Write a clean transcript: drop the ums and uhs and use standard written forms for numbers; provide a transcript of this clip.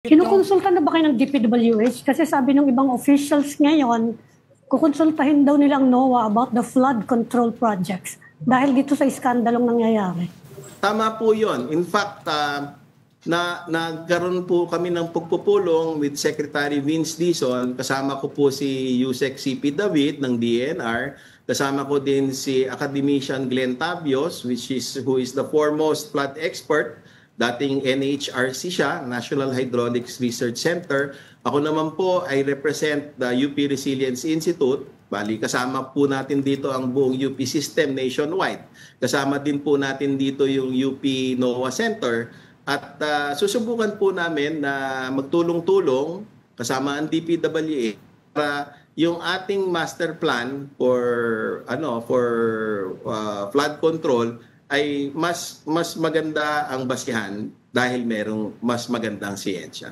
Kinukonsulta na ba kayo ng DPWH? Kasi sabi ng ibang officials ngayon, kukonsultahin daw nila ang NOAA about the flood control projects dahil dito sa iskandalong nangyayari. Tama po yun. In fact, nagkaroon po kami ng pagpupulong with Secretary Vince Dizon. Kasama ko po si Yusek CP David ng DNR. Kasama ko din si Academician Glenn Tabios, who is the foremost flood expert. Dating NHRC siya, National Hydraulics Research Center. Ako naman po ay represent the UP Resilience Institute. Bali, kasama po natin dito ang buong UP system nationwide. Kasama din po natin dito yung UP NOAA Center. At susubukan po namin na magtulong-tulong kasama ang DPWH para yung ating master plan for flood control ay mas maganda ang basihan dahil merong mas magandang siyensya.